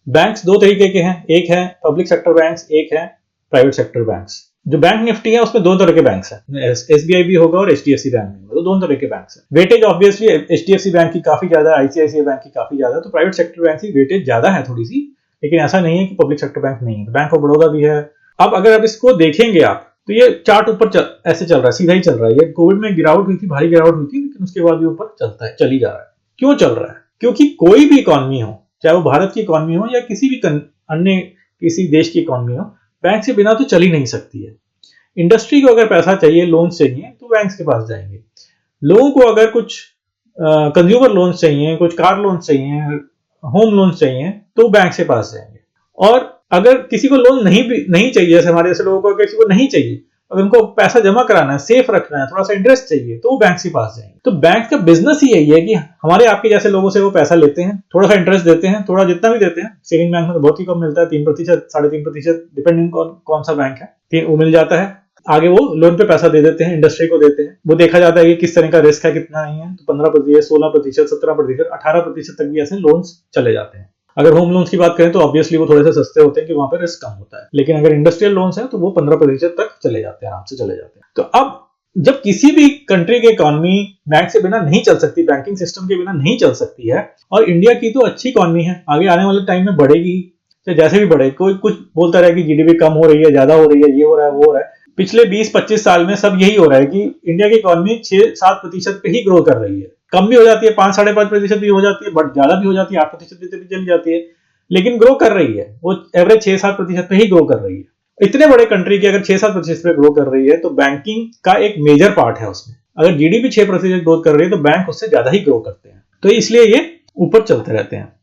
Banks दो तरीके के हैं, एक है पब्लिक सेक्टर बैंक्स, एक है प्राइवेट सेक्टर बैंक्स। जो बैंक निफ्टी है उसमें दो तरह के बैंक्स हैं, एसबीआई भी होगा और एचडीएफसी बैंक भी होगा, तो दोनों तरह के बैंक्स हैं। वेटेज ऑब्वियसली एचडीएफसी बैंक की काफी ज्यादा, आईसीआईसीआई बैंक की काफी ज्यादा, तो प्राइवेट सेक्टर बैंक की वेटेज ज्यादा है थोड़ी सी, लेकिन ऐसा नहीं है कि पब्लिक सेक्टर बैंक नहीं है। बैंक ऑफ बड़ौदा भी है। अब अगर आप इसको देखेंगे आप, तो ये चार्ट ऊपर ऐसे चल रहा है, सीधा ही चल रहा है। ये कोविड में गिरावट हुई थी, भारी गिरावट हुई थी, लेकिन उसके बाद भी ऊपर चलता है, चल ही जा रहा है। क्यों चल रहा है? क्योंकि कोई भी इकॉनमी हो, चाहे वो भारत की इकॉनमी हो या किसी भी अन्य किसी देश की इकॉनमी हो, बैंक से बिना तो चल ही नहीं सकती है। इंडस्ट्री को अगर पैसा चाहिए, लोन चाहिए, तो बैंक्स के पास जाएंगे। लोगों को अगर कुछ कंज्यूमर लोन्स चाहिए, कुछ कार लोन्स चाहिए, होम लोन्स चाहिए, तो बैंक के पास जाएंगे। और अगर किसी को लोन नहीं चाहिए, जैसे हमारे ऐसे लोगों को किसी को नहीं चाहिए, अगर उनको पैसा जमा कराना है, सेफ रखना है, थोड़ा सा इंटरेस्ट चाहिए, तो वो बैंक के पास जाएंगे। तो बैंक का बिजनेस ही यही है कि हमारे आपके जैसे लोगों से वो पैसा लेते हैं, थोड़ा सा इंटरेस्ट देते हैं, थोड़ा जितना भी देते हैं। सेविंग बैंक में तो बहुत ही कम मिलता है, 3%, 3.5%, डिपेंडिंग कौन सा बैंक है, वो मिल जाता है। आगे वो लोन पे पैसा दे देते हैं, इंडस्ट्री को देते हैं। वो देखा जाता है कि किस तरह का रिस्क है, कितना नहीं है, तो 15%, 16%, 17%, 18% तक भी ऐसे लोन्स चले जाते हैं। अगर होम लोन्स की बात करें तो ऑब्वियसली वो थोड़े से सस्ते होते हैं कि वहां पर रिस्क कम होता है, लेकिन अगर इंडस्ट्रियल लोन्स हैं तो वो 15% तक चले जाते हैं, आराम से चले जाते हैं। तो अब जब किसी भी कंट्री की इकोनॉमी बैंक से बिना नहीं चल सकती, बैंकिंग सिस्टम के बिना नहीं चल सकती है, और इंडिया की तो अच्छी इकोनॉमी है, आगे आने वाले टाइम में बढ़ेगी, जैसे भी बढ़े। कोई कुछ बोलता रहे कि जीडीपी कम हो रही है, ज्यादा हो रही है, ये हो रहा है, वो हो रहा है। पिछले 20-25 साल में सब यही हो रहा है कि इंडिया की इकोनॉमी 6-7% पे ही ग्रो कर रही है। कम भी हो जाती है, 5-5.5% भी हो जाती है, बट ज्यादा भी हो जाती है, 8% भी चली जाती है, लेकिन ग्रो कर रही है। वो एवरेज 6-7% पे ही ग्रो कर रही है। इतने बड़े कंट्री की अगर 6-7% पे ग्रो कर रही है, तो बैंकिंग का एक मेजर पार्ट है उसमें। अगर जीडीपी 6% ग्रोथ कर रही है, तो बैंक उससे ज्यादा ही ग्रो करते हैं, तो इसलिए ये ऊपर चलते रहते हैं।